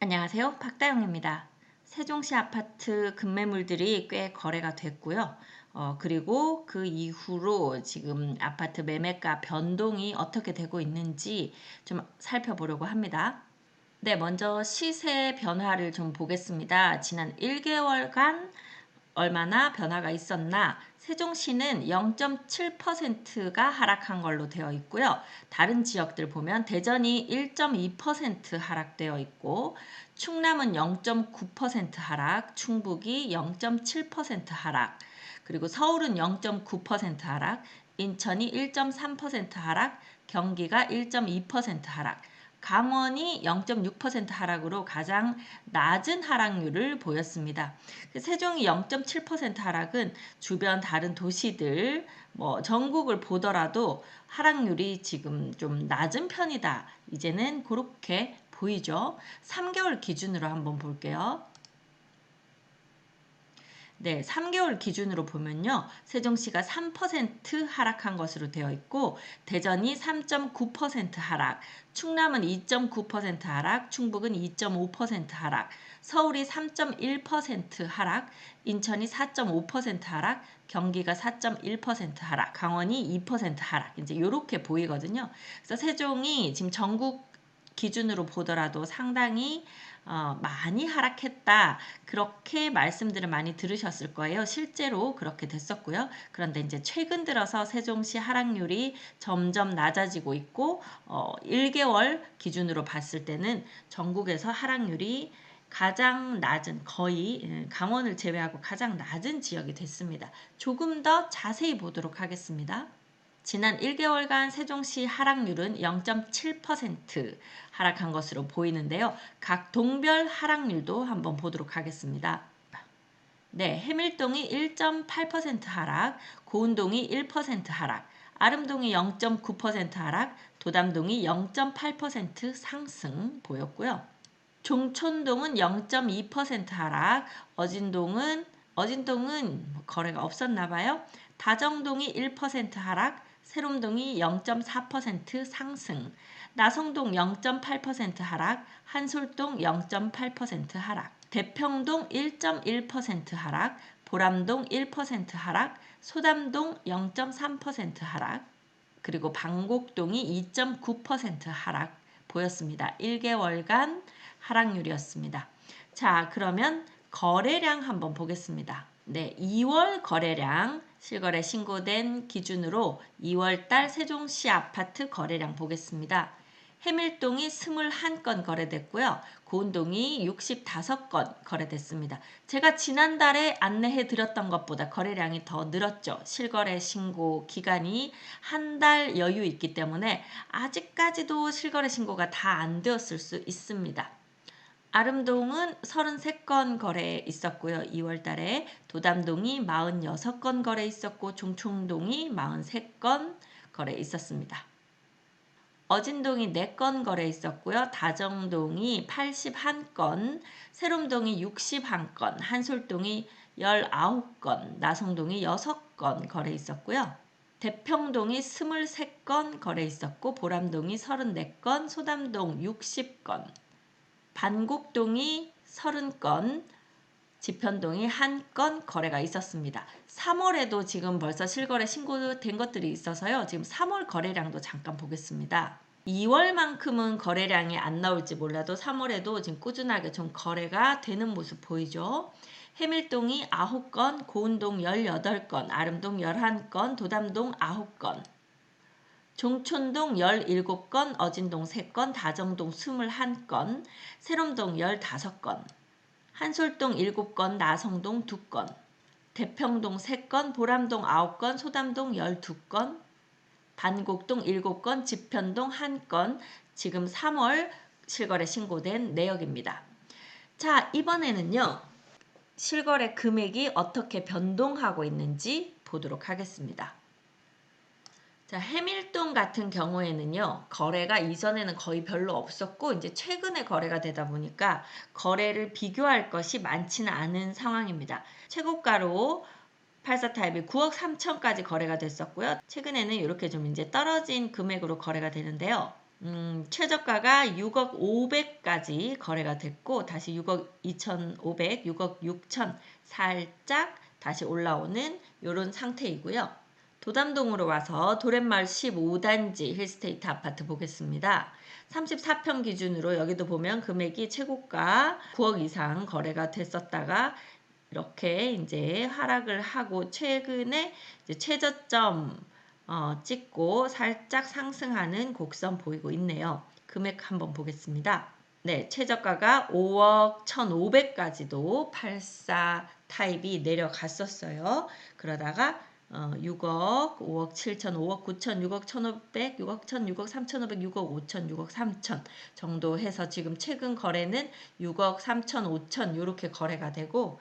안녕하세요. 박다영입니다. 세종시 아파트 급매물들이 꽤 거래가 됐고요. 그리고 그 이후로 지금 아파트 매매가 변동이 어떻게 되고 있는지 좀 살펴보려고 합니다. 네, 먼저 시세 변화를 좀 보겠습니다. 지난 1개월간 얼마나 변화가 있었나? 세종시는 0.7%가 하락한 걸로 되어 있고요. 다른 지역들 보면 대전이 1.2% 하락되어 있고 충남은 0.9% 하락, 충북이 0.7% 하락, 그리고 서울은 0.9% 하락, 인천이 1.3% 하락, 경기가 1.2% 하락, 강원이 0.6% 하락으로 가장 낮은 하락률을 보였습니다. 세종이 0.7% 하락은 주변 다른 도시들 전국을 보더라도 하락률이 지금 좀 낮은 편이다. 이제는 그렇게 보이죠. 3개월 기준으로 한번 볼게요. 네, 3개월 기준으로 보면요. 세종시가 3% 하락한 것으로 되어 있고 대전이 3.9% 하락, 충남은 2.9% 하락, 충북은 2.5% 하락, 서울이 3.1% 하락, 인천이 4.5% 하락, 경기가 4.1% 하락, 강원이 2% 하락. 이제 이렇게 보이거든요. 그래서 세종이 지금 전국 기준으로 보더라도 상당히 많이 하락했다. 그렇게 말씀들을 많이 들으셨을 거예요. 실제로 그렇게 됐었고요. 그런데 이제 최근 들어서 세종시 하락률이 점점 낮아지고 있고 1개월 기준으로 봤을 때는 전국에서 하락률이 가장 낮은 거의 강원을 제외하고 가장 낮은 지역이 됐습니다. 조금 더 자세히 보도록 하겠습니다. 지난 1개월간 세종시 하락률은 0.7% 하락한 것으로 보이는데요. 각 동별 하락률도 한번 보도록 하겠습니다. 네, 해밀동이 1.8% 하락, 고운동이 1% 하락, 아름동이 0.9% 하락, 도담동이 0.8% 상승 보였고요. 종촌동은 0.2% 하락, 어진동은 거래가 없었나 봐요. 다정동이 1% 하락, 세롬동이 0.4% 상승, 나성동 0.8% 하락, 한솔동 0.8% 하락, 대평동 1.1% 하락, 보람동 1% 하락, 소담동 0.3% 하락, 그리고 방곡동이 2.9% 하락 보였습니다. 1개월간 하락률이었습니다. 자, 그러면 거래량 한번 보겠습니다. 네, 2월 거래량 실거래 신고된 기준으로 2월달 세종시 아파트 거래량 보겠습니다. 해밀동이 21건 거래됐고요. 고운동이 65건 거래됐습니다. 제가 지난달에 안내해 드렸던 것보다 거래량이 더 늘었죠. 실거래 신고 기간이 한 달 여유 있기 때문에 아직까지도 실거래 신고가 다 안 되었을 수 있습니다. 아름동은 33건 거래 있었고요. 2월 달에 도담동이 46건 거래 있었고 종촌동이 43건 거래 있었습니다. 어진동이 4건 거래 있었고요. 다정동이 81건, 세롬동이 61건, 한솔동이 19건, 나성동이 6건 거래 있었고요. 대평동이 23건 거래 있었고 보람동이 34건, 소담동 60건, 반곡동이 30건, 지편동이 1건 거래가 있었습니다. 3월에도 지금 벌써 실거래 신고된 것들이 있어서요. 지금 3월 거래량도 잠깐 보겠습니다. 2월만큼은 거래량이 안 나올지 몰라도 3월에도 지금 꾸준하게 좀 거래가 되는 모습 보이죠. 해밀동이 9건, 고운동 18건, 아름동 11건, 도담동 9건, 종촌동 17건, 어진동 3건, 다정동 21건, 세롬동 15건, 한솔동 7건, 나성동 2건, 대평동 3건, 보람동 9건, 소담동 12건, 반곡동 7건, 지편동 1건, 지금 3월 실거래 신고된 내역입니다. 자, 이번에는요. 실거래 금액이 어떻게 변동하고 있는지 보도록 하겠습니다. 자, 해밀동 같은 경우에는요, 거래가 이전에는 거의 별로 없었고, 이제 최근에 거래가 되다 보니까 거래를 비교할 것이 많지는 않은 상황입니다. 최고가로 84타입이 9억 3천까지 거래가 됐었고요. 최근에는 이렇게 좀 이제 떨어진 금액으로 거래가 되는데요. 최저가가 6억 500까지 거래가 됐고 다시 6억 2,500, 6억 6천 살짝 다시 올라오는 이런 상태이고요. 도담동으로 와서 도렛마을 15단지 힐스테이트 아파트 보겠습니다. 34평 기준으로 여기도 보면 금액이 최고가 9억 이상 거래가 됐었다가 이렇게 이제 하락을 하고 최근에 이제 최저점 찍고 살짝 상승하는 곡선 보이고 있네요. 금액 한번 보겠습니다. 네, 최저가가 5억 1,500까지도 84 타입이 내려갔었어요. 그러다가 6억, 5억 7천, 5억 9천, 6억 1,500, 6억 1천, 6억 3,500, 6억 5천, 6억 3천 정도 해서 지금 최근 거래는 6억 3천, 5천 이렇게 거래가 되고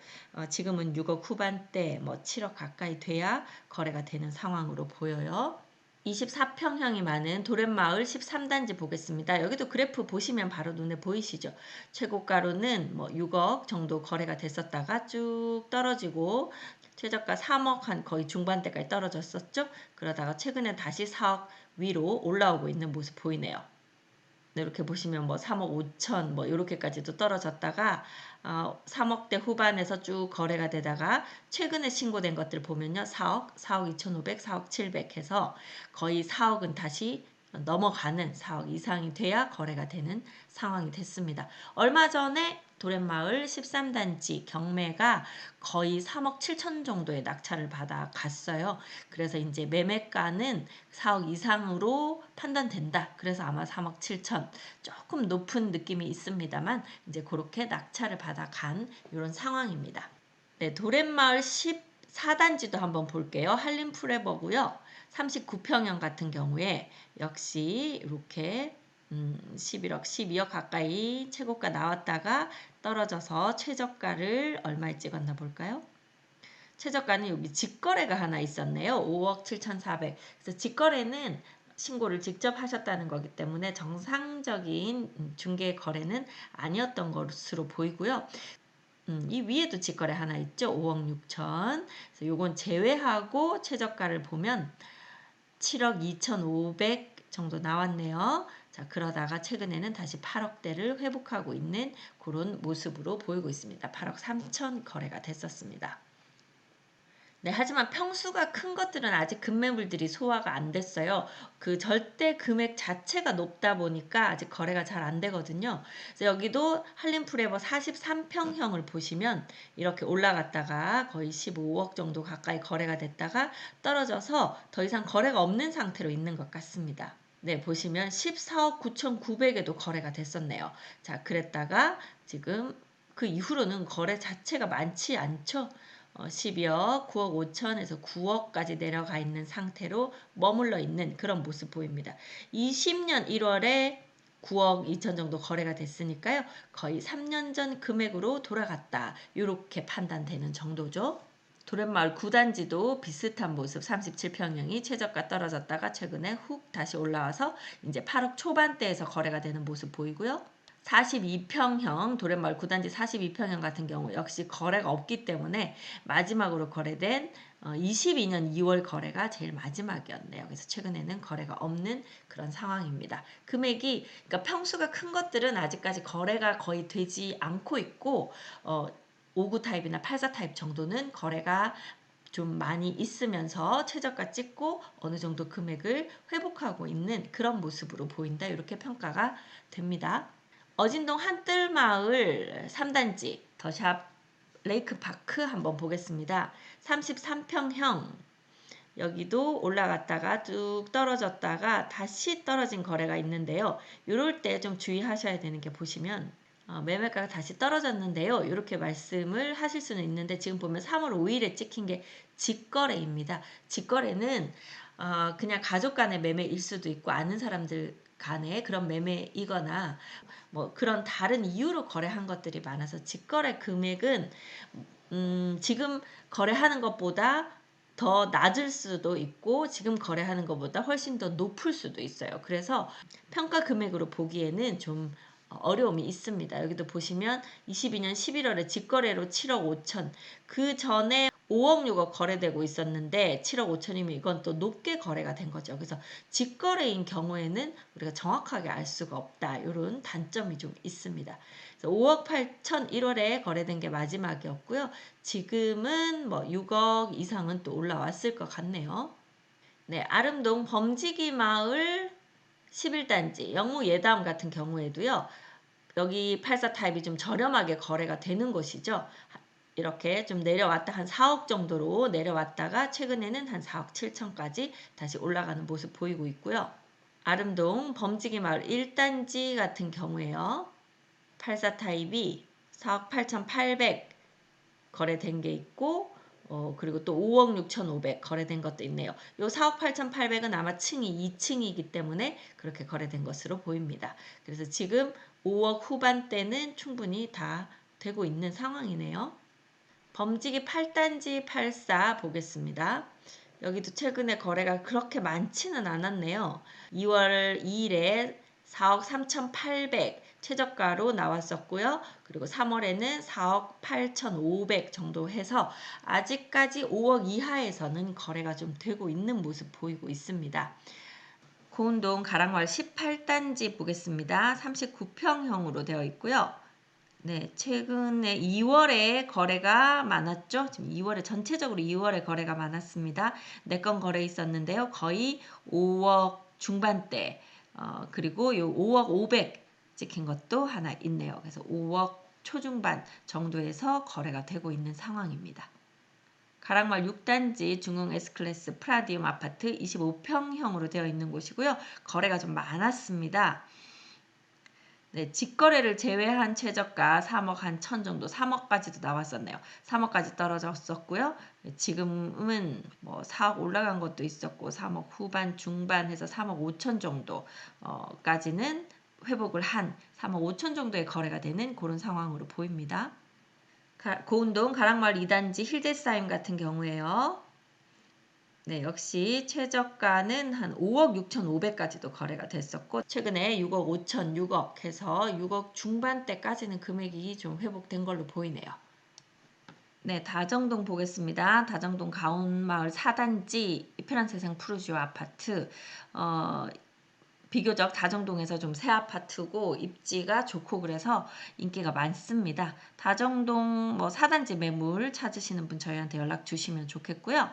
지금은 6억 후반대, 뭐 7억 가까이 돼야 거래가 되는 상황으로 보여요. 24평형이 많은 도렛마을 13단지 보겠습니다. 여기도 그래프 보시면 바로 눈에 보이시죠? 최고가로는 뭐 6억 정도 거래가 됐었다가 쭉 떨어지고 최저가 3억 한 거의 중반대까지 떨어졌었죠. 그러다가 최근에 다시 4억 위로 올라오고 있는 모습 보이네요. 네, 이렇게 보시면 뭐 3억 5천 뭐 이렇게까지도 떨어졌다가 3억대 후반에서 쭉 거래가 되다가 최근에 신고된 것들 보면요. 4억, 4억 2,500, 4억 700 해서 거의 4억은 다시 넘어가는 4억 이상이 돼야 거래가 되는 상황이 됐습니다. 얼마 전에 도렛마을 13단지 경매가 거의 3억 7천 정도의 낙찰을 받아 갔어요. 그래서 이제 매매가는 4억 이상으로 판단된다. 그래서 아마 3억 7천 조금 높은 느낌이 있습니다만 이제 그렇게 낙찰을 받아 간 이런 상황입니다. 네, 도렛마을 14단지도 한번 볼게요. 한림 프레버고요. 39평형 같은 경우에 역시 이렇게 11억, 12억 가까이 최고가 나왔다가 떨어져서 최저가를 얼마에 찍었나 볼까요? 최저가는 여기 직거래가 하나 있었네요. 5억 7,400. 그래서 직거래는 신고를 직접 하셨다는 거기 때문에 정상적인 중개 거래는 아니었던 것으로 보이고요. 이 위에도 직거래 하나 있죠. 5억 6천. 그래서 요건 제외하고 최저가를 보면 7억 2,500 정도 나왔네요. 자, 그러다가 최근에는 다시 8억대를 회복하고 있는 그런 모습으로 보이고 있습니다. 8억 3천 거래가 됐었습니다. 네, 하지만 평수가 큰 것들은 아직 급매물들이 소화가 안 됐어요. 그 절대 금액 자체가 높다 보니까 아직 거래가 잘 안 되거든요. 그래서 여기도 한림프레버 43평형을 보시면 이렇게 올라갔다가 거의 15억 정도 가까이 거래가 됐다가 떨어져서 더 이상 거래가 없는 상태로 있는 것 같습니다. 네, 보시면 14억 9,900에도 거래가 됐었네요. 자, 그랬다가 지금 그 이후로는 거래 자체가 많지 않죠. 12억, 9억 5천에서 9억까지 내려가 있는 상태로 머물러 있는 그런 모습 보입니다. 20년 1월에 9억 2천 정도 거래가 됐으니까요. 거의 3년 전 금액으로 돌아갔다. 이렇게 판단되는 정도죠. 도렛마을 9단지도 비슷한 모습 37평형이 최저가 떨어졌다가 최근에 훅 다시 올라와서 이제 8억 초반대에서 거래가 되는 모습 보이고요. 42평형 도렛마을 9단지 42평형 같은 경우 역시 거래가 없기 때문에 마지막으로 거래된 22년 2월 거래가 제일 마지막이었네요. 그래서 최근에는 거래가 없는 그런 상황입니다. 금액이 그러니까 평수가 큰 것들은 아직까지 거래가 거의 되지 않고 있고 59 타입이나 84 타입 정도는 거래가 좀 많이 있으면서 최저가 찍고 어느 정도 금액을 회복하고 있는 그런 모습으로 보인다. 이렇게 평가가 됩니다. 어진동 한뜰마을 3단지 더샵 레이크파크 한번 보겠습니다. 33평형 여기도 올라갔다가 쭉 떨어졌다가 다시 떨어진 거래가 있는데요. 이럴 때 좀 주의하셔야 되는 게 보시면 매매가가 다시 떨어졌는데요. 이렇게 말씀을 하실 수는 있는데 지금 보면 3월 5일에 찍힌 게 직거래입니다. 직거래는 그냥 가족 간의 매매일 수도 있고 아는 사람들 간의 그런 매매이거나 뭐 그런 다른 이유로 거래한 것들이 많아서 직거래 금액은 지금 거래하는 것보다 더 낮을 수도 있고 지금 거래하는 것보다 훨씬 더 높을 수도 있어요. 그래서 평가 금액으로 보기에는 좀 어려움이 있습니다. 여기도 보시면 22년 11월에 직거래로 7억 5천 그 전에 5억 6억 거래되고 있었는데 7억 5천이면 이건 또 높게 거래가 된 거죠. 그래서 직거래인 경우에는 우리가 정확하게 알 수가 없다. 이런 단점이 좀 있습니다. 그래서 5억 8천 1월에 거래된 게 마지막이었고요. 지금은 뭐 6억 이상은 또 올라왔을 것 같네요. 네, 아름동 범지기 마을 11단지 영무 예담 같은 경우에도요. 여기 84 타입이 좀 저렴하게 거래가 되는 곳이죠. 이렇게 좀 내려왔다 한 4억 정도로 내려왔다가 최근에는 한 4억 7천까지 다시 올라가는 모습 보이고 있고요. 아름동 범지기 마을 1단지 같은 경우에요. 84 타입이 4억 8,800 거래된 게 있고 그리고 또 5억 6,500 거래된 것도 있네요. 요 4억 8,800은 아마 층이 2층이기 때문에 그렇게 거래된 것으로 보입니다. 그래서 지금 5억 후반대는 충분히 다 되고 있는 상황이네요. 범지기 8단지 84 보겠습니다. 여기도 최근에 거래가 그렇게 많지는 않았네요. 2월 2일에 4억 3,800 최저가로 나왔었고요. 그리고 3월에는 4억 8,500 정도 해서 아직까지 5억 이하에서는 거래가 좀 되고 있는 모습 보이고 있습니다. 고운동 가락마을 18단지 보겠습니다. 39평형으로 되어 있고요. 네, 최근에 2월에 거래가 많았죠. 지금 2월에 전체적으로 2월에 거래가 많았습니다. 4건 거래 있었는데요. 거의 5억 중반대 그리고 요 5억 500 찍힌 것도 하나 있네요. 그래서 5억 초중반 정도에서 거래가 되고 있는 상황입니다. 가락마을 6단지 중흥 S클래스 프라디움 아파트 25평형으로 되어 있는 곳이고요. 거래가 좀 많았습니다. 네, 직거래를 제외한 최저가 3억 한 천 정도, 3억까지도 나왔었네요. 3억까지 떨어졌었고요. 지금은 뭐 4억 올라간 것도 있었고 3억 후반, 중반 해서 3억 5천 정도까지는 회복을 한 3억 5천 정도의 거래가 되는 그런 상황으로 보입니다. 고운동 가락마을 2단지 힐데사임 같은 경우에요. 네, 역시 최저가는 한 5억 6,500까지도 거래가 됐었고 최근에 6억 5천, 6억 해서 6억 중반대까지는 금액이 좀 회복된 걸로 보이네요. 네, 다정동 보겠습니다. 다정동 가온마을 4단지 편안세상 푸르지오 아파트 비교적 다정동에서 좀 새 아파트고 입지가 좋고 그래서 인기가 많습니다. 다정동 뭐 4단지 매물 찾으시는 분 저희한테 연락 주시면 좋겠고요.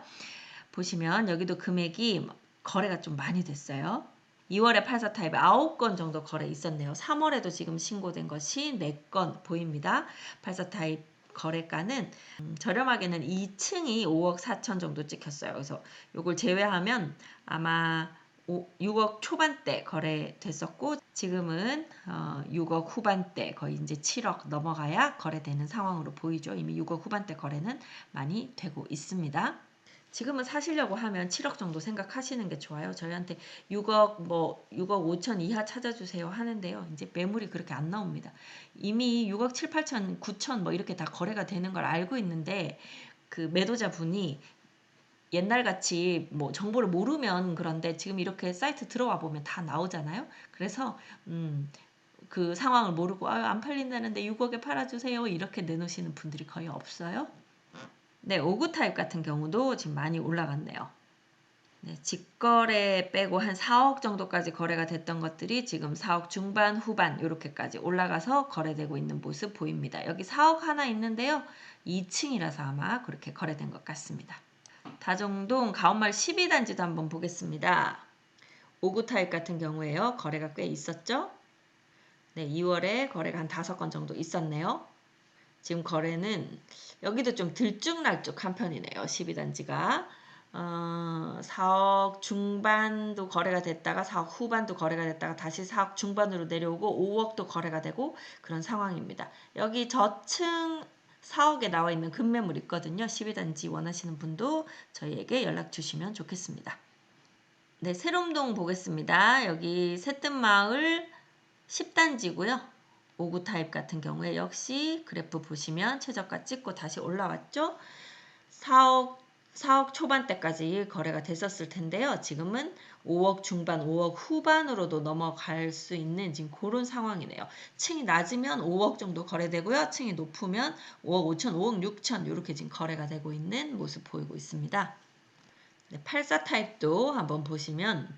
보시면 여기도 금액이 거래가 좀 많이 됐어요. 2월에 84 타입 9건 정도 거래 있었네요. 3월에도 지금 신고된 것이 4건 보입니다. 84 타입 거래가는 저렴하게는 2층이 5억 4천 정도 찍혔어요. 그래서 이걸 제외하면 아마 6억 초반대 거래됐었고 지금은 6억 후반대 거의 이제 7억 넘어가야 거래되는 상황으로 보이죠. 이미 6억 후반대 거래는 많이 되고 있습니다. 지금은 사시려고 하면 7억 정도 생각하시는 게 좋아요. 저희한테 6억 5천 이하 찾아주세요 하는데요. 이제 매물이 그렇게 안 나옵니다. 이미 6억 7, 8천, 9천 뭐 이렇게 다 거래가 되는 걸 알고 있는데 그 매도자 분이 옛날같이 뭐 정보를 모르면 그런데 지금 이렇게 사이트 들어와 보면 다 나오잖아요. 그래서 그 상황을 모르고 안 팔린다는데 6억에 팔아주세요 이렇게 내놓으시는 분들이 거의 없어요. 네, 5구 타입 같은 경우도 지금 많이 올라갔네요. 네, 직거래 빼고 한 4억 정도까지 거래가 됐던 것들이 지금 4억 중반, 후반 이렇게까지 올라가서 거래되고 있는 모습 보입니다. 여기 4억 하나 있는데요. 2층이라서 아마 그렇게 거래된 것 같습니다. 다정동 가온마을 12단지도 한번 보겠습니다. 5구 타입 같은 경우에요. 거래가 꽤 있었죠? 네, 2월에 거래가 한 5건 정도 있었네요. 지금 거래는 여기도 좀 들쭉날쭉한 편이네요. 12단지가 4억 중반도 거래가 됐다가 4억 후반도 거래가 됐다가 다시 4억 중반으로 내려오고 5억도 거래가 되고 그런 상황입니다. 여기 저층 4억에 나와 있는 급매물 있거든요. 12단지 원하시는 분도 저희에게 연락 주시면 좋겠습니다. 네, 새롬동 보겠습니다. 여기 새뜸마을 10단지고요. 5구 타입 같은 경우에 역시 그래프 보시면 최저가 찍고 다시 올라왔죠. 4억 4억 초반대까지 거래가 됐었을 텐데요. 지금은 5억 중반, 5억 후반으로도 넘어갈 수 있는 지금 그런 상황이네요. 층이 낮으면 5억 정도 거래되고요. 층이 높으면 5억 5천, 5억 6천 이렇게 지금 거래가 되고 있는 모습 보이고 있습니다. 네, 84 타입도 한번 보시면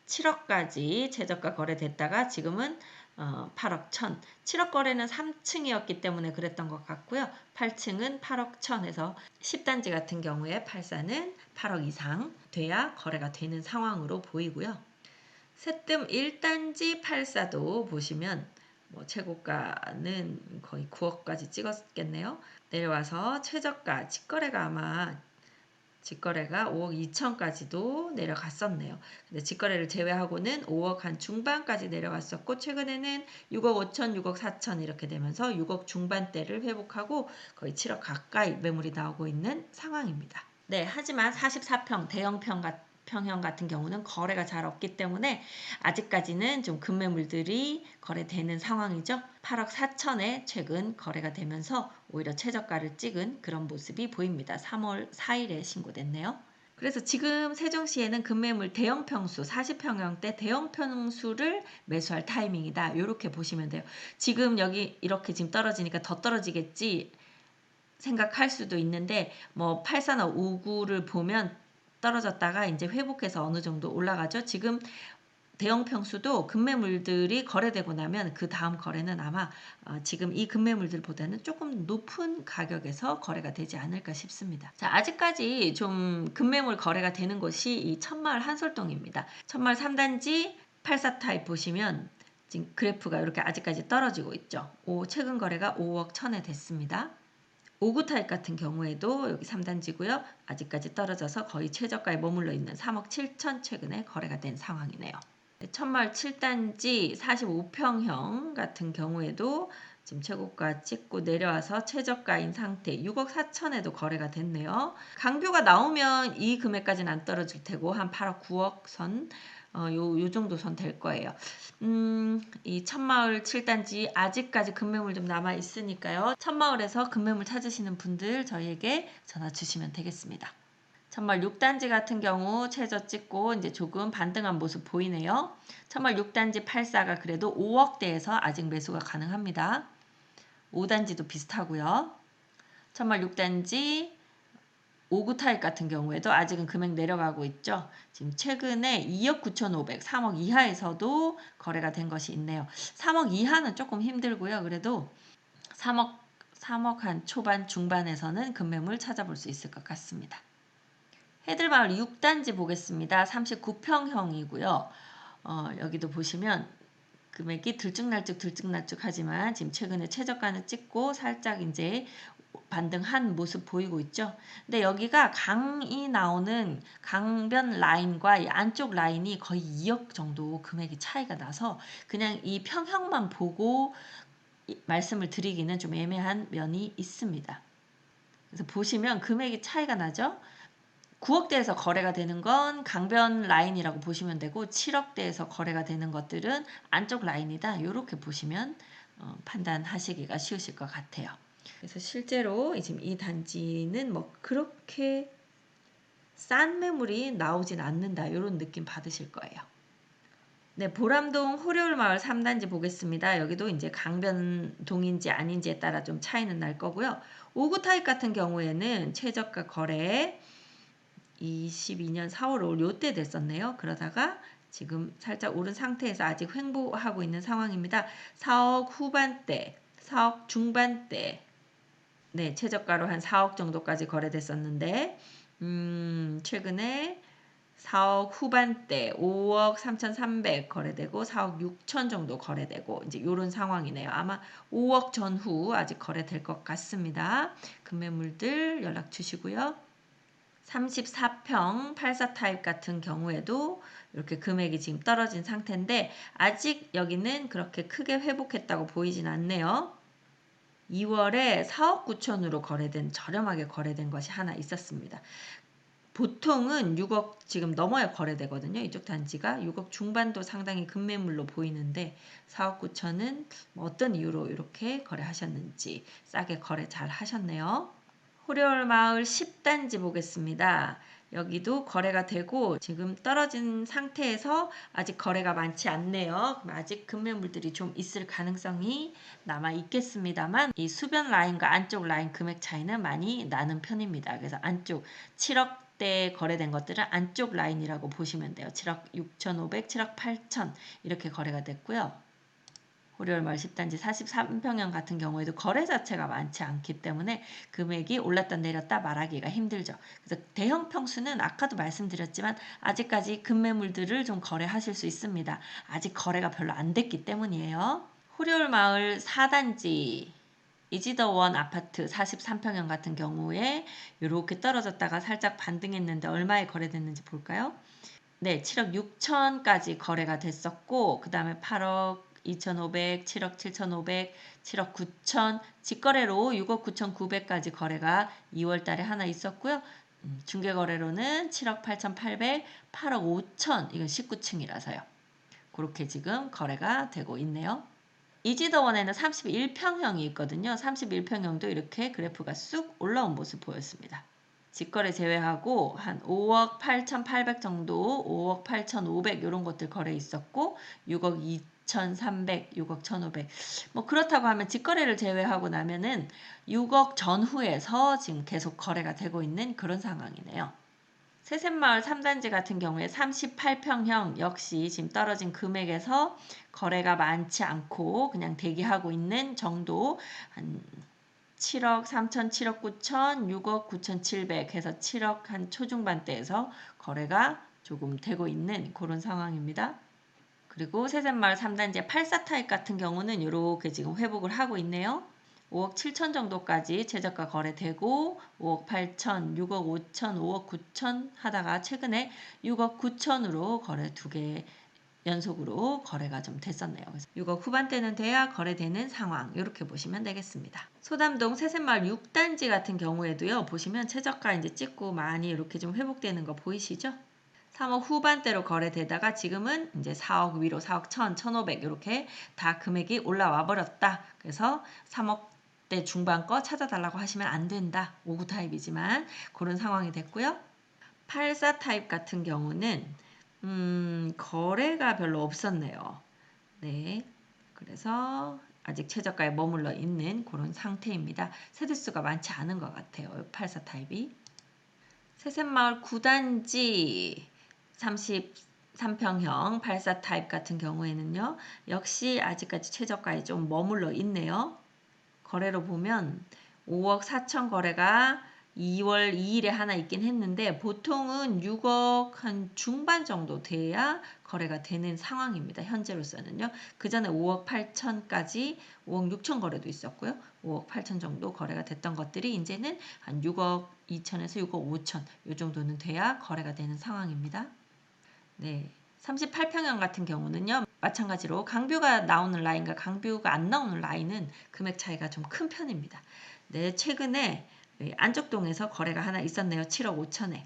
7억까지 최저가 거래됐다가 지금은 8억 1천. 7억 거래는 3층이었기 때문에 그랬던 것 같고요. 8층은 8억 1천에서 10단지 같은 경우에 84는 8억 이상 돼야 거래가 되는 상황으로 보이고요. 새뜸 1단지 84도 보시면 뭐 최고가는 거의 9억까지 찍었겠네요. 내려와서 최저가 직거래가 아마 직거래가 5억 2천까지도 내려갔었네요. 근데 직거래를 제외하고는 5억 한 중반까지 내려갔었고 최근에는 6억 5천, 6억 4천 이렇게 되면서 6억 중반대를 회복하고 거의 7억 가까이 매물이 나오고 있는 상황입니다. 네, 하지만 44평 평형 같은 경우는 거래가 잘 없기 때문에 아직까지는 좀 급매물들이 거래되는 상황이죠. 8억 4천에 최근 거래가 되면서 오히려 최저가를 찍은 그런 모습이 보입니다. 3월 4일에 신고됐네요. 그래서 지금 세종시에는 급매물 대형평수 40평형대 대형평수를 매수할 타이밍이다. 이렇게 보시면 돼요. 지금 여기 이렇게 지금 떨어지니까 더 떨어지겠지 생각할 수도 있는데 뭐 84나 59를 보면 떨어졌다가 이제 회복해서 어느 정도 올라가죠. 지금 대형 평수도 급매물들이 거래되고 나면 그 다음 거래는 아마 지금 이 급매물들보다는 조금 높은 가격에서 거래가 되지 않을까 싶습니다. 자, 아직까지 좀 급매물 거래가 되는 곳이 이 천마을 한솔동입니다. 천마을 3단지 84 타입 보시면 지금 그래프가 이렇게 아직까지 떨어지고 있죠. 최근 거래가 5억 1천에 됐습니다. 5구 타입 같은 경우에도 여기 3단지고요. 아직까지 떨어져서 거의 최저가에 머물러 있는 3억 7천 최근에 거래가 된 상황이네요. 천마을 7단지 45평형 같은 경우에도 지금 최고가 찍고 내려와서 최저가인 상태 6억 4천에도 거래가 됐네요. 강뷰가 나오면 이 금액까지는 안 떨어질 테고 한 8억 9억 선 요 정도 선 될 거예요. 이 천마을 7단지 아직까지 급매물 좀 남아 있으니까요. 천마을에서 급매물 찾으시는 분들 저희에게 전화 주시면 되겠습니다. 천마을 6단지 같은 경우 최저 찍고 이제 조금 반등한 모습 보이네요. 천마을 6단지 84가 그래도 5억대에서 아직 매수가 가능합니다. 5단지도 비슷하고요. 천마을 6단지 5구 타입 같은 경우에도 아직은 금액 내려가고 있죠. 지금 최근에 2억 9,500, 3억 이하에서도 거래가 된 것이 있네요. 3억 이하는 조금 힘들고요. 그래도 3억 한 초반 중반에서는 급매물 찾아볼 수 있을 것 같습니다. 해들마을 6단지 보겠습니다. 39평형이고요. 여기도 보시면 금액이 들쭉날쭉 하지만 지금 최근에 최저가는 찍고 살짝 이제 반등한 모습 보이고 있죠. 근데 여기가 강이 나오는 강변 라인과 이 안쪽 라인이 거의 2억 정도 금액이 차이가 나서 그냥 이 평형만 보고 말씀을 드리기는 좀 애매한 면이 있습니다. 그래서 보시면 금액이 차이가 나죠. 9억대에서 거래가 되는 건 강변 라인이라고 보시면 되고 7억대에서 거래가 되는 것들은 안쪽 라인이다. 이렇게 보시면 판단하시기가 쉬우실 것 같아요. 그래서 실제로 지금 이 단지는 뭐 그렇게 싼 매물이 나오진 않는다. 이런 느낌 받으실 거예요. 네, 보람동 호려울마을 3단지 보겠습니다. 여기도 이제 강변동인지 아닌지에 따라 좀 차이는 날 거고요. 5구 타입 같은 경우에는 최저가 거래 22년 4월 5일 요때 됐었네요. 그러다가 지금 살짝 오른 상태에서 아직 횡보하고 있는 상황입니다. 4억 후반대, 4억 중반대 네, 최저가로 한 4억 정도까지 거래됐었는데 최근에 4억 후반대 5억 3,300 거래되고 4억 6천 정도 거래되고 이제 이런 상황이네요. 아마 5억 전후 아직 거래될 것 같습니다. 급매물들 연락 주시고요. 34평 84 타입 같은 경우에도 이렇게 금액이 지금 떨어진 상태인데 아직 여기는 그렇게 크게 회복했다고 보이진 않네요. 2월에 4억 9천으로 거래된 저렴하게 거래된 것이 하나 있었습니다. 보통은 6억 지금 넘어야 거래되거든요. 이쪽 단지가 6억 중반도 상당히 급매물로 보이는데 4억 9천은 어떤 이유로 이렇게 거래하셨는지 싸게 거래 잘 하셨네요. 호려울마을 10단지 보겠습니다. 여기도 거래가 되고 지금 떨어진 상태에서 아직 거래가 많지 않네요. 아직 급매물들이 좀 있을 가능성이 남아 있겠습니다만 이 수변 라인과 안쪽 라인 금액 차이는 많이 나는 편입니다. 그래서 안쪽 7억대 거래된 것들은 안쪽 라인이라고 보시면 돼요. 7억 6,500, 7억 8천 이렇게 거래가 됐고요. 호려울마을 10단지 43평형 같은 경우에도 거래 자체가 많지 않기 때문에 금액이 올랐다 내렸다 말하기가 힘들죠. 그래서 대형 평수는 아까도 말씀드렸지만 아직까지 급매물들을 좀 거래하실 수 있습니다. 아직 거래가 별로 안 됐기 때문이에요. 호려울마을 4단지 이지더원 아파트 43평형 같은 경우에 이렇게 떨어졌다가 살짝 반등했는데 얼마에 거래됐는지 볼까요? 네, 7억 6천까지 거래가 됐었고 그 다음에 8억 2,500, 7억 7,500, 7억 9천, 직거래로 6억 9,900까지 거래가 2월 달에 하나 있었고요. 중개거래로는 7억 8,800, 8억 5천, 이건 19층이라서요. 그렇게 지금 거래가 되고 있네요. 이지더원에는 31평형이 있거든요. 31평형도 이렇게 그래프가 쑥 올라온 모습 보였습니다. 직거래 제외하고 한 5억 8,800 정도, 5억 8,500 이런 것들 거래 있었고 6억 2,300, 6억 1,500. 뭐 그렇다고 하면 직거래를 제외하고 나면은 6억 전후에서 지금 계속 거래가 되고 있는 그런 상황이네요. 새샘마을 3단지 같은 경우에 38평형 역시 지금 떨어진 금액에서 거래가 많지 않고 그냥 대기하고 있는 정도 한 7억 3천, 7억 9천, 6억 9,700 해서 7억 한 초중반대에서 거래가 조금 되고 있는 그런 상황입니다. 그리고 새샘마을 3단지 84 타입 같은 경우는 이렇게 지금 회복을 하고 있네요. 5억 7천 정도까지 최저가 거래되고 5억 8천, 6억 5천, 5억 9천 하다가 최근에 6억 9천으로 거래 2개 연속으로 거래가 좀 됐었네요. 그래서 6억 후반대는 돼야 거래되는 상황 이렇게 보시면 되겠습니다. 소담동 새샘마을 6단지 같은 경우에도요. 보시면 최저가 이제 찍고 많이 이렇게 좀 회복되는 거 보이시죠? 3억 후반대로 거래되다가 지금은 이제 4억 위로 4억 1,000, 1,500 이렇게 다 금액이 올라와 버렸다. 그래서 3억대 중반 거 찾아달라고 하시면 안 된다. 5구 타입이지만 그런 상황이 됐고요. 84 타입 같은 경우는 거래가 별로 없었네요. 네. 그래서 아직 최저가에 머물러 있는 그런 상태입니다. 세대수가 많지 않은 것 같아요. 84 타입이. 새샘마을 9단지 33평형 84 타입 같은 경우에는요. 역시 아직까지 최저가에 좀 머물러 있네요. 거래로 보면 5억 4천 거래가 2월 2일에 하나 있긴 했는데 보통은 6억 한 중반 정도 돼야 거래가 되는 상황입니다. 현재로서는요. 그 전에 5억 8천까지 5억 6천 거래도 있었고요. 5억 8천 정도 거래가 됐던 것들이 이제는 한 6억 2천에서 6억 5천 이 정도는 돼야 거래가 되는 상황입니다. 네. 38평형 같은 경우는요. 마찬가지로 강뷰가 나오는 라인과 강뷰가 안 나오는 라인은 금액 차이가 좀 큰 편입니다. 네, 최근에 안쪽동에서 거래가 하나 있었네요. 7억 5천에.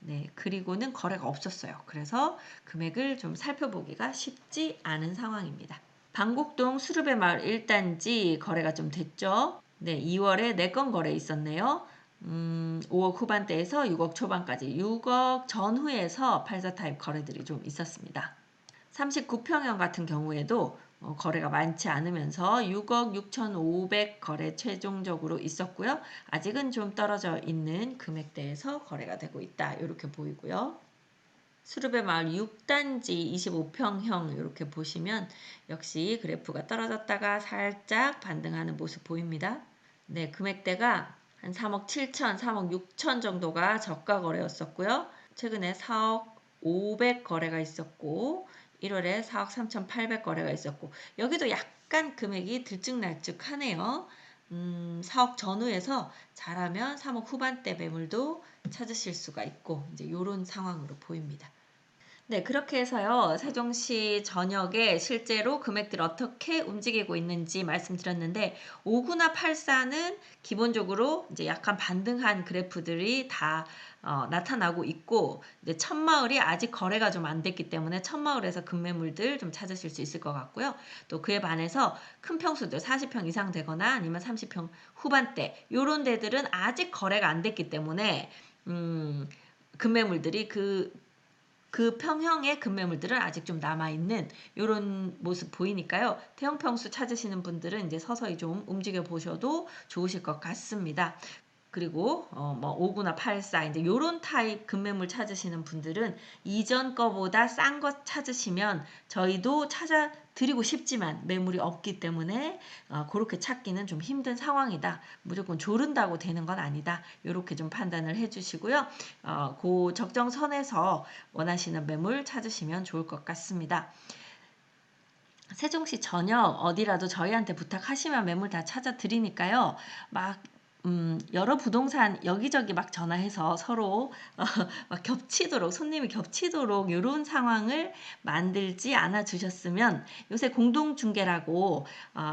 네, 그리고는 거래가 없었어요. 그래서 금액을 좀 살펴보기가 쉽지 않은 상황입니다. 방곡동 수르베 마을 1단지 거래가 좀 됐죠. 네, 2월에 4건 거래 있었네요. 5억 후반대에서 6억 초반까지 6억 전후에서 84 타입 거래들이 좀 있었습니다. 39평형 같은 경우에도 거래가 많지 않으면서 6억 6,500 거래 최종적으로 있었고요. 아직은 좀 떨어져 있는 금액대에서 거래가 되고 있다. 이렇게 보이고요. 수르베 마을 6단지 25평형 이렇게 보시면 역시 그래프가 떨어졌다가 살짝 반등하는 모습 보입니다. 네, 금액대가 한 3억 7천, 3억 6천 정도가 저가 거래였었고요. 최근에 4억 500 거래가 있었고 1월에 4억 3,800 거래가 있었고 여기도 약간 금액이 들쭉날쭉하네요. 4억 전후에서 잘하면 3억 후반대 매물도 찾으실 수가 있고 이제 이런 상황으로 보입니다. 네, 그렇게 해서요. 세종시 전역에 실제로 금액들이 어떻게 움직이고 있는지 말씀드렸는데 5구나 8사는 기본적으로 이제 약간 반등한 그래프들이 다 나타나고 있고 이제 천마을이 아직 거래가 좀 안 됐기 때문에 천마을에서 급매물들 좀 찾으실 수 있을 것 같고요. 또 그에 반해서 큰 평수들 40평 이상 되거나 아니면 30평 후반대 요런 데들은 아직 거래가 안 됐기 때문에 급매물들이 그 평형의 급매물들은 아직 좀 남아있는 이런 모습 보이니까요. 태형 평수 찾으시는 분들은 이제 서서히 좀 움직여 보셔도 좋으실 것 같습니다. 그리고 뭐 5구나 8사 이제 요런 타입 급매물 찾으시는 분들은 이전 거보다 싼 거 찾으시면 저희도 찾아 드리고 싶지만 매물이 없기 때문에 그렇게 찾기는 좀 힘든 상황이다. 무조건 조른다고 되는 건 아니다. 요렇게 좀 판단을 해 주시고요. 그 적정선에서 원하시는 매물 찾으시면 좋을 것 같습니다. 세종시 전역 어디라도 저희한테 부탁하시면 매물 다 찾아 드리니까요. 막 여러 부동산 여기저기 막 전화해서 서로 막 겹치도록 손님이 겹치도록 이런 상황을 만들지 않아 주셨으면 요새 공동중개라고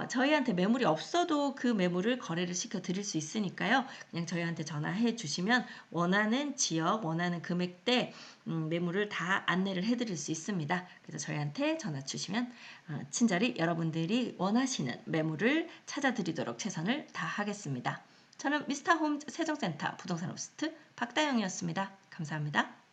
저희한테 매물이 없어도 그 매물을 거래를 시켜 드릴 수 있으니까요. 그냥 저희한테 전화해 주시면 원하는 지역, 원하는 금액대 매물을 다 안내를 해 드릴 수 있습니다. 그래서 저희한테 전화 주시면 친절히 여러분들이 원하시는 매물을 찾아 드리도록 최선을 다하겠습니다. 저는 미스터홈 세종센터 부동산 호스트 박다영이었습니다. 감사합니다.